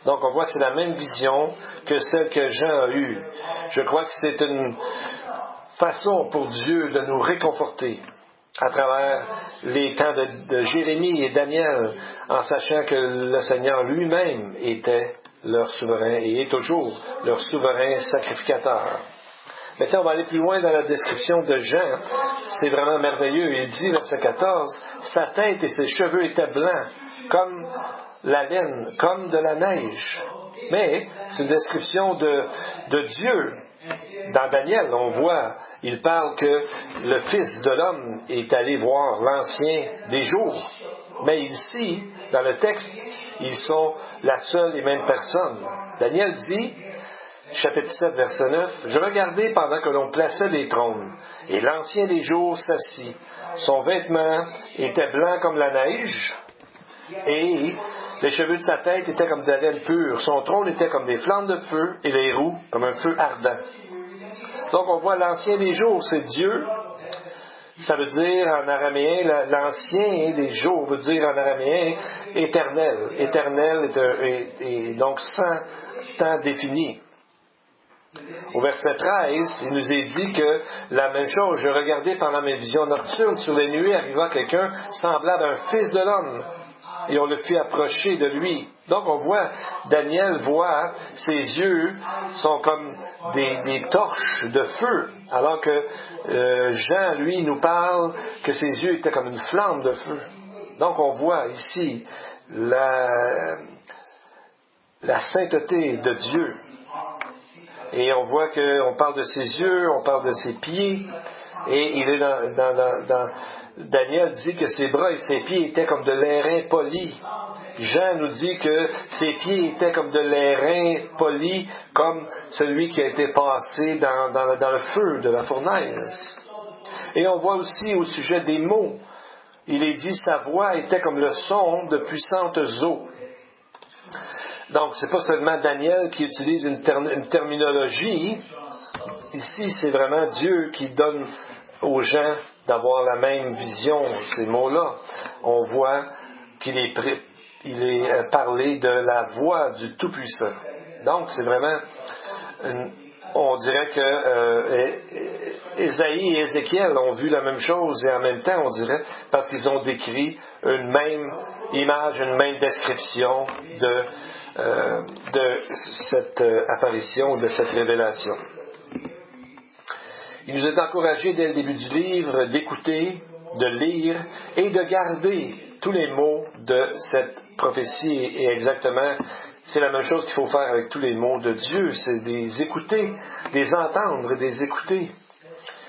Donc on voit que c'est la même vision que celle que Jean a eue. Je crois que c'est une façon pour Dieu de nous réconforter à travers les temps de Jérémie et Daniel, en sachant que le Seigneur lui-même était leur souverain et est toujours leur souverain sacrificateur. Maintenant, on va aller plus loin dans la description de Jean. C'est vraiment merveilleux. Il dit, verset 14, « Sa tête et ses cheveux étaient blancs, comme la laine, comme de la neige. » Mais c'est une description de Dieu. Dans Daniel, on voit, il parle que le Fils de l'homme est allé voir l'Ancien des jours. Mais ici, dans le texte, ils sont la seule et même personne. Daniel dit, chapitre 7, verset 9, « Je regardai pendant que l'on plaçait les trônes, et l'Ancien des jours s'assit. Son vêtement était blanc comme la neige, et les cheveux de sa tête étaient comme de la laine pure. Son trône était comme des flammes de feu, et les roues comme un feu ardent. » Donc on voit l'Ancien des jours, c'est Dieu. Ça veut dire en araméen, l'Ancien des jours veut dire en araméen éternel. Éternel est donc sans temps défini. Au verset 13, il nous est dit que la même chose, je regardais pendant mes visions nocturnes, sur les nuées arriva quelqu'un semblable à un fils de l'homme, et on le fit approcher de lui. Donc on voit, Daniel voit, ses yeux sont comme des torches de feu, alors que Jean, lui, nous parle que ses yeux étaient comme une flamme de feu. Donc on voit ici la sainteté de Dieu. Et on voit qu'on parle de ses yeux, on parle de ses pieds, et il est dans Daniel dit que ses bras et ses pieds étaient comme de l'airain poli. Jean nous dit que ses pieds étaient comme de l'airain poli, comme celui qui a été passé dans le feu de la fournaise. Et on voit aussi au sujet des mots, il est dit sa voix était comme le son de puissantes eaux. Donc, c'est pas seulement Daniel qui utilise une terminologie. Ici, c'est vraiment Dieu qui donne aux gens d'avoir la même vision, ces mots-là. On voit qu'il est parlé de la voix du Tout-Puissant. Donc, c'est vraiment, on dirait que Ésaïe et Ézéchiel ont vu la même chose et en même temps, on dirait, parce qu'ils ont décrit une même image, une même description de cette apparition, de cette révélation. Il nous est encouragé dès le début du livre d'écouter, de lire et de garder tous les mots de cette prophétie. Et exactement, c'est la même chose qu'il faut faire avec tous les mots de Dieu. C'est les écouter, les entendre, les écouter.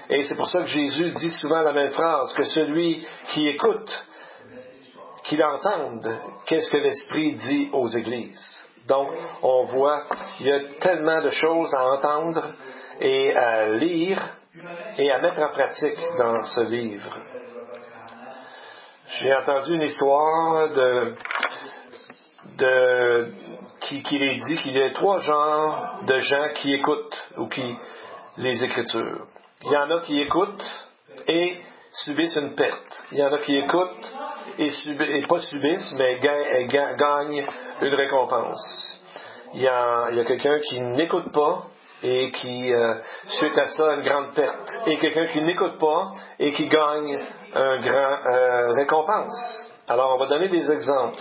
Et c'est pour ça que Jésus dit souvent la même phrase, que celui qui écoute, qu'il entende, qu'est-ce que l'Esprit dit aux églises. Donc, on voit, il y a tellement de choses à entendre et à lire et à mettre en pratique dans ce livre. J'ai entendu une histoire qu'il est dit qu'il y a 3 genres de gens qui écoutent les Écritures. Il y en a qui écoutent et subissent une perte. Il y en a qui écoutent et pas subissent, mais gagnent une récompense. Il y a quelqu'un qui n'écoute pas et qui, suite à ça, a une grande perte. Et quelqu'un qui n'écoute pas et qui gagne un grand récompense. Alors, on va donner des exemples.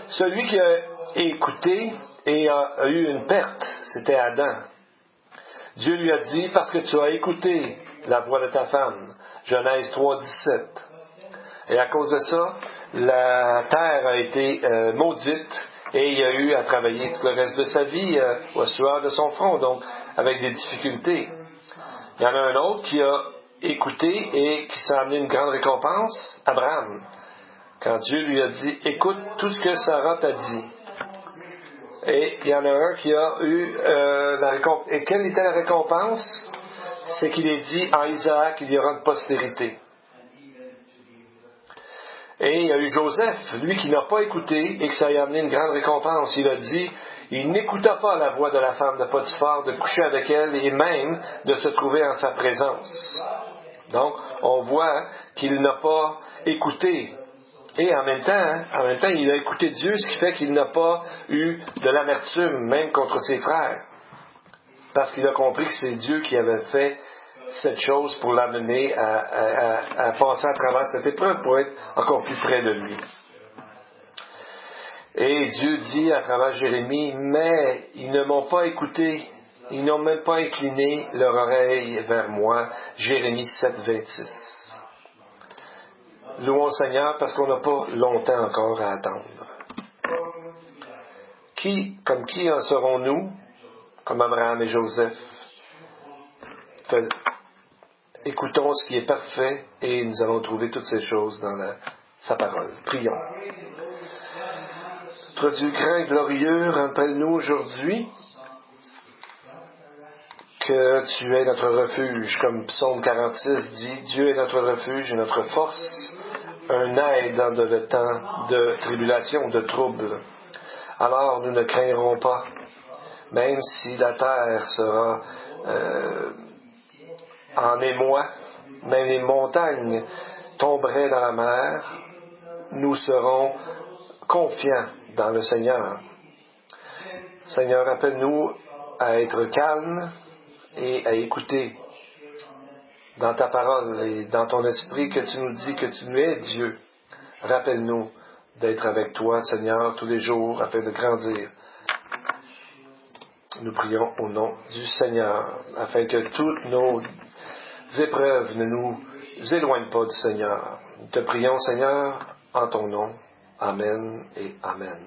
Celui qui a écouté et a eu une perte, c'était Adam. Dieu lui a dit, parce que tu as écouté la voix de ta femme. Genèse 3:17. Et à cause de ça, la terre a été maudite et il a eu à travailler tout le reste de sa vie au sueur de son front, donc avec des difficultés. Il y en a un autre qui a écouté et qui s'est amené une grande récompense, Abraham. Quand Dieu lui a dit, écoute tout ce que Sarah t'a dit. Et il y en a un qui a eu la récompense. Et quelle était la récompense? C'est qu'il est dit, en Isaac, il y aura une postérité. Et il y a eu Joseph, lui qui n'a pas écouté et que ça lui a amené une grande récompense. Il a dit, il n'écouta pas la voix de la femme de Potiphar, de coucher avec elle et même de se trouver en sa présence. Donc, on voit qu'il n'a pas écouté. Et en même temps, il a écouté Dieu, ce qui fait qu'il n'a pas eu de l'amertume, même contre ses frères. Parce qu'il a compris que c'est Dieu qui avait fait cette chose pour l'amener à passer à travers cette épreuve, pour être encore plus près de lui. Et Dieu dit à travers Jérémie, mais ils ne m'ont pas écouté, ils n'ont même pas incliné leur oreille vers moi. Jérémie 7:26. Louons le Seigneur parce qu'on n'a pas longtemps encore à attendre. Comme qui en serons-nous, comme Abraham et Joseph? Écoutons ce qui est parfait et nous allons trouver toutes ces choses dans sa parole. Prions. Notre Dieu grand et glorieux, rappelle-nous aujourd'hui que tu es notre refuge, comme Psaume 46 dit, Dieu est notre refuge et notre force, un aide dans le temps de tribulation, de trouble. Alors nous ne craindrons pas, même si la terre sera en émoi, même les montagnes tomberaient dans la mer, nous serons confiants dans le Seigneur. Seigneur, appelle-nous à être calmes et à écouter dans ta parole et dans ton esprit que tu nous dis que tu es Dieu. Rappelle-nous d'être avec toi, Seigneur, tous les jours afin de grandir. Nous prions au nom du Seigneur afin que toutes nos épreuves ne nous éloignent pas du Seigneur. Nous te prions, Seigneur, en ton nom. Amen et Amen.